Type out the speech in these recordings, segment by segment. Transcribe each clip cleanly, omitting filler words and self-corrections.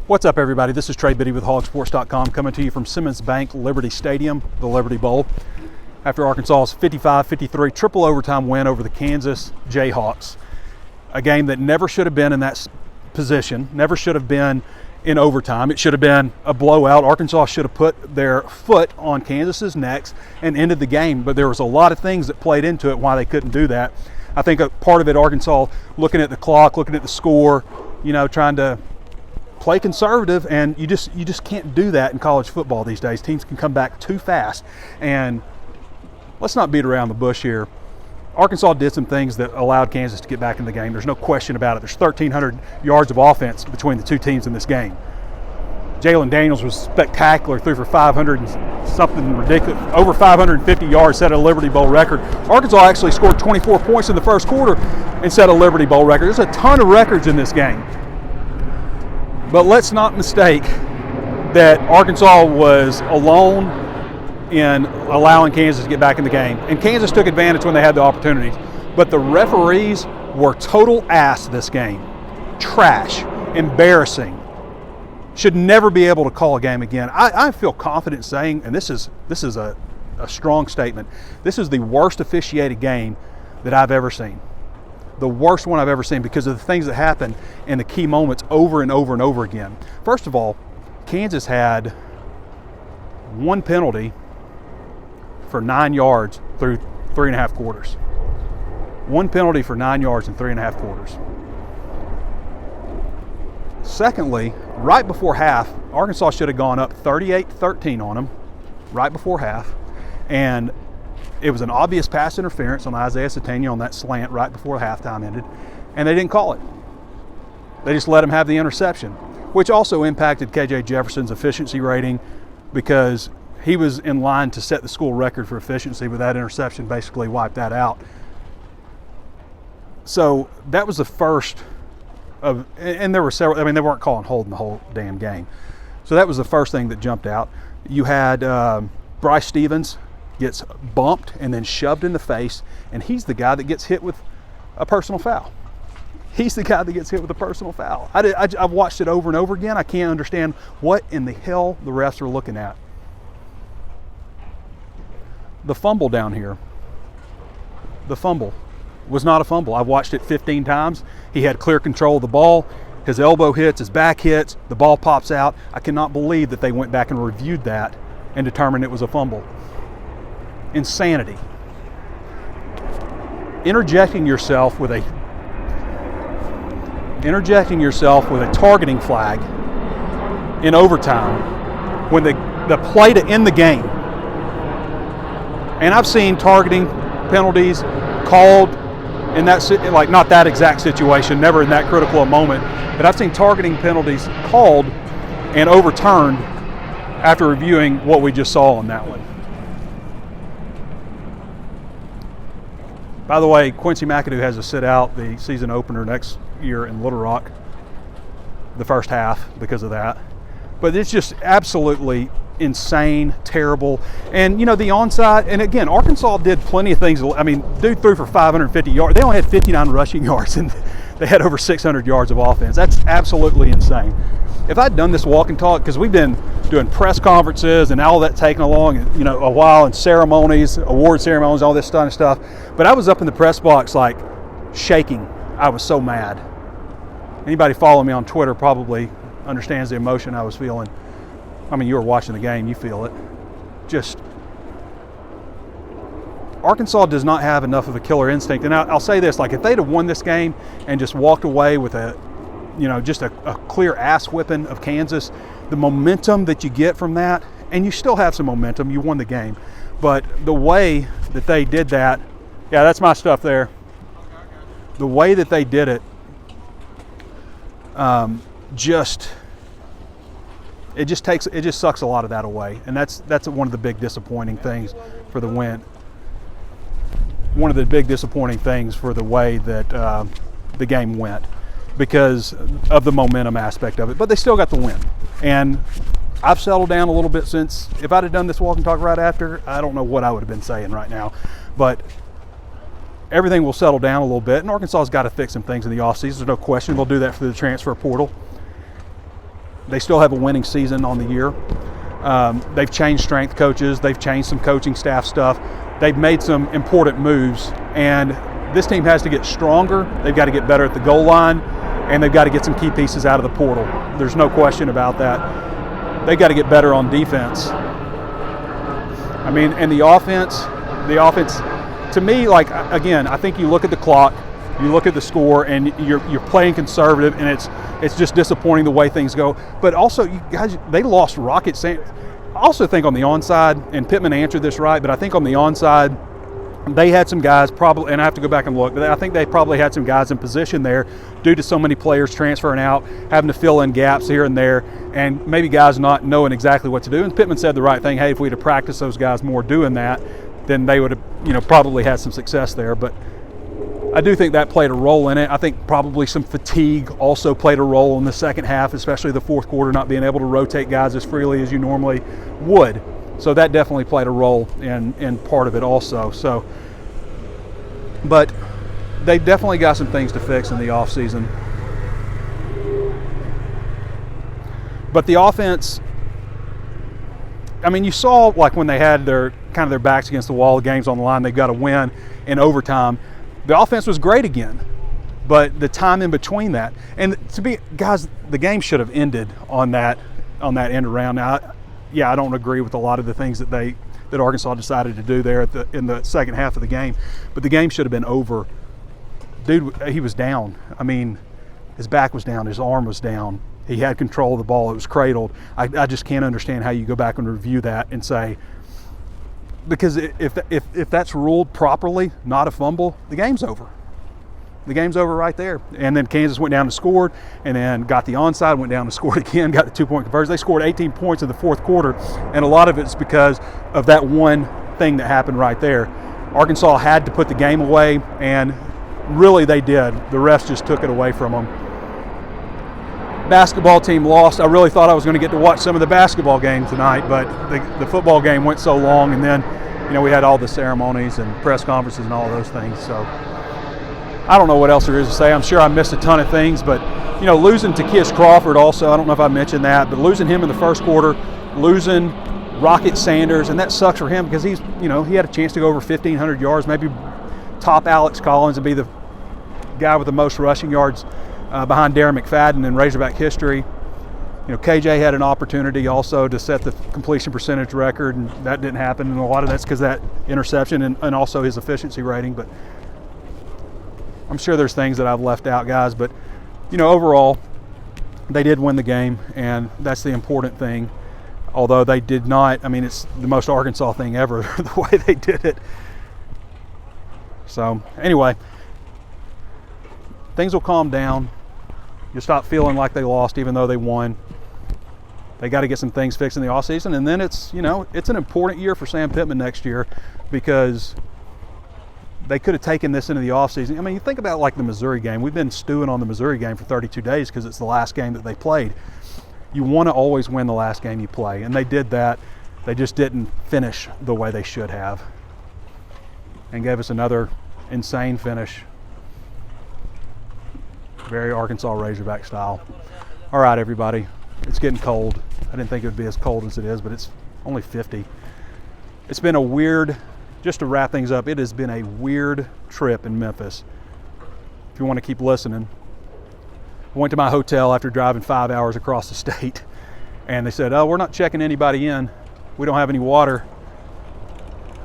What's up, everybody? This is Trey Biddy with HawgSports.com coming to you from Simmons Bank Liberty Stadium, the Liberty Bowl, after Arkansas's 55-53 triple overtime win over the Kansas Jayhawks. A game that never should have been in that position, never should have been in overtime. It should have been a blowout. Arkansas should have put their foot on Kansas's necks and ended the game, but there was a lot of things that played into it why they couldn't do that. I think a part of it, Arkansas looking at the clock, looking at the score, trying to play conservative, and you just can't do that in college football these days. Teams can come back too fast, and let's not beat around the bush here. Arkansas did some things that allowed Kansas to get back in the game. There's no question about it. There's 1,300 yards of offense between the two teams in this game. Jalen Daniels was spectacular, threw for 500 and something ridiculous, over 550 yards, set a Liberty Bowl record. Arkansas actually scored 24 points in the first quarter and set a Liberty Bowl record. There's a ton of records in this game. But let's not mistake that Arkansas was alone in allowing Kansas to get back in the game. And Kansas took advantage when they had the opportunities. But the referees were total ass this game. Trash. Embarrassing. Should never be able to call a game again. I feel confident saying, and this is a strong statement, this is the worst officiated game that I've ever seen. The worst one I've ever seen because of the things that happen in the key moments over and over and over again. First of all, Kansas had one penalty for 9 yards through 3.5 quarters. One penalty for 9 yards in 3.5 quarters. Secondly, right before half, Arkansas should have gone up 38-13 on them right before half, and it was an obvious pass interference on Isaiah Satania on that slant right before halftime ended, and they didn't call it. They just let him have the interception, which also impacted KJ Jefferson's efficiency rating because he was in line to set the school record for efficiency, but that interception basically wiped that out. So that was the first of, and there were several, they weren't calling holding the whole damn game. So that was the first thing that jumped out. You had Bryce Stevens gets bumped and then shoved in the face, and he's the guy that gets hit with a personal foul. He's the guy that gets hit with a personal foul. I've watched it over and over again. I can't understand what in the hell the refs are looking at. The fumble down here, the fumble was not a fumble. I've watched it 15 times. He had clear control of the ball. His elbow hits, his back hits, the ball pops out. I cannot believe that they went back and reviewed that and determined it was a fumble. Insanity. Interjecting yourself with a targeting flag in overtime when the play to end the game. And I've seen targeting penalties called in that, like not that exact situation, never in that critical a moment, but I've seen targeting penalties called and overturned after reviewing what we just saw on that one. By the way, Quincy McAdoo has to sit out the season opener next year in Little Rock, the first half, because of that. But it's just absolutely insane, terrible. And, the onside, and again, Arkansas did plenty of things. Dude threw for 550 yards. They only had 59 rushing yards, and they had over 600 yards of offense. That's absolutely insane. If I'd done this walk and talk, because we've been doing press conferences and all that taking along, a while, and ceremonies, award ceremonies, all this kind of stuff. But I was up in the press box like shaking. I was so mad. Anybody following me on Twitter probably understands the emotion I was feeling. You were watching the game, you feel it. Just, Arkansas does not have enough of a killer instinct. And I'll say this, if they'd have won this game and just walked away with just a clear ass whipping of Kansas, the momentum that you get from that, and you still have some momentum, you won the game. But the way that they did that, yeah, that's my stuff there. The way that they did it, it just sucks a lot of that away. And that's one of the big disappointing things for the win. One of the big disappointing things for the way that the game went, because of the momentum aspect of it. But they still got the win. And I've settled down a little bit since. If I'd have done this walk and talk right after, I don't know what I would have been saying right now. But everything will settle down a little bit. And Arkansas's got to fix some things in the offseason. There's no question. They'll do that for the transfer portal. They still have a winning season on the year. They've changed strength coaches. They've changed some coaching staff stuff. They've made some important moves, and this team has to get stronger. They've got to get better at the goal line, and they've got to get some key pieces out of the portal. There's no question about that. They've got to get better on defense. I mean, and the offense, to me, like, again, I think you look at the clock, you look at the score, and you're playing conservative, and it's just disappointing the way things go. But also, you guys, they lost Rocket Sanders. I also think on the onside, and Pittman answered this right, but I think on the onside, they had some guys probably, and I have to go back and look, but I think they probably had some guys in position there due to so many players transferring out, having to fill in gaps here and there, and maybe guys not knowing exactly what to do. And Pittman said the right thing. Hey, if we'd have practiced those guys more doing that, then they would have, probably had some success there. But I do think that played a role in it. I think probably some fatigue also played a role in the second half, especially the fourth quarter, not being able to rotate guys as freely as you normally would. So that definitely played a role in part of it also. So, but they definitely got some things to fix in the offseason. But the offense, I mean, you saw like when they had their backs against the wall, the games on the line, they got a win in overtime. The offense was great again, but the time in between that, and guys, the game should have ended on that end around. Now, yeah, I don't agree with a lot of the things that Arkansas decided to do there in the second half of the game, but the game should have been over. Dude, he was down. I mean, his back was down, his arm was down. He had control of the ball. It was cradled. I just can't understand how you go back and review that and say, because if that's ruled properly, not a fumble, the game's over. The game's over right there. And then Kansas went down and scored, and then got the onside, went down and scored again, got the 2-point conversion. They scored 18 points in the fourth quarter, and a lot of it's because of that one thing that happened right there. Arkansas had to put the game away, and really they did. The refs just took it away from them. Basketball team lost. I really thought I was going to get to watch some of the basketball game tonight, but the football game went so long, and then we had all the ceremonies and press conferences and all those things. So I don't know what else there is to say. I'm sure I missed a ton of things, but losing to Kiss Crawford also, I don't know if I mentioned that, but losing him in the first quarter, losing Rocket Sanders, and that sucks for him because he had a chance to go over 1,500 yards, maybe top Alex Collins and be the guy with the most rushing yards behind Darren McFadden in Razorback history. KJ had an opportunity also to set the completion percentage record, and that didn't happen. And a lot of that's because that interception and also his efficiency rating. But I'm sure there's things that I've left out, guys. But, overall, they did win the game, and that's the important thing. Although they did not, it's the most Arkansas thing ever, the way they did it. So, anyway, things will calm down. You'll stop feeling like they lost even though they won. They got to get some things fixed in the offseason, and then it's an important year for Sam Pittman next year because they could have taken this into the offseason. You think about like the Missouri game. We've been stewing on the Missouri game for 32 days because it's the last game that they played. You want to always win the last game you play, and they did that. They just didn't finish the way they should have and gave us another insane finish. Very Arkansas Razorback style. All right, everybody. It's getting cold. I didn't think it would be as cold as it is, but it's only 50. It's been a weird, just to wrap things up, it has been a weird trip in Memphis. If you want to keep listening, I went to my hotel after driving 5 hours across the state, and they said, oh, we're not checking anybody in. We don't have any water.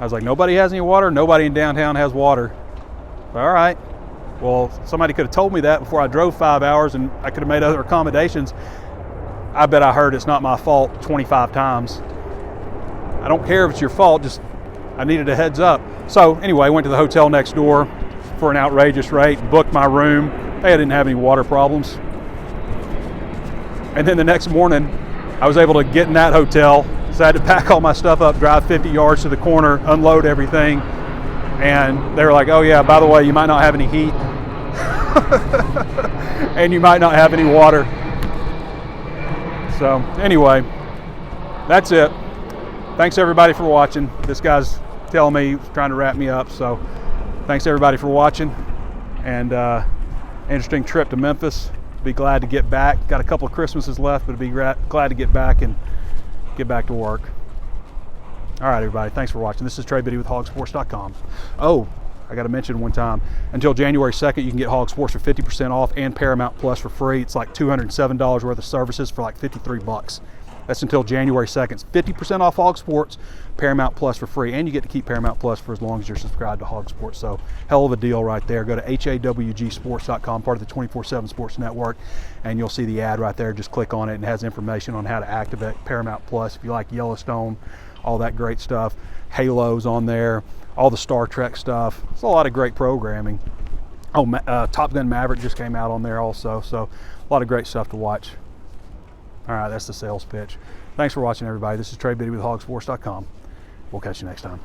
I was like, nobody has any water? Nobody in downtown has water. All right. Well, somebody could have told me that before I drove 5 hours, and I could have made other accommodations. I bet I heard it's not my fault 25 times. I don't care if it's your fault, just I needed a heads up. So anyway, I went to the hotel next door for an outrageous rate, booked my room. They didn't have any water problems. And then the next morning, I was able to get in that hotel, so I had to pack all my stuff up, drive 50 yards to the corner, unload everything. And they were like, oh yeah, by the way, you might not have any heat. And you might not have any water. So anyway, that's it. Thanks everybody for watching. This guy's telling me, he's trying to wrap me up. So thanks everybody for watching. And interesting trip to Memphis. Be glad to get back. Got a couple of Christmases left, but be glad to get back and get back to work. All right, everybody, thanks for watching. This is Trey Biddy with HawgSports.com. Oh, I got to mention one time, until January 2nd, you can get HawgSports for 50% off and Paramount Plus for free. It's like $207 worth of services for like 53 bucks. That's until January 2nd. It's 50% off HawgSports, Paramount Plus for free, and you get to keep Paramount Plus for as long as you're subscribed to HawgSports. So, hell of a deal right there. Go to HawgSports.com, part of the 24/7 Sports Network, and you'll see the ad right there. Just click on it, and it has information on how to activate Paramount Plus if you like Yellowstone, all that great stuff. Halo's on there, all the Star Trek stuff. It's a lot of great programming. Oh, Top Gun Maverick just came out on there also, so a lot of great stuff to watch. All right, that's the sales pitch. Thanks for watching, everybody. This is Trey Biddy with HawgSports.com. We'll catch you next time.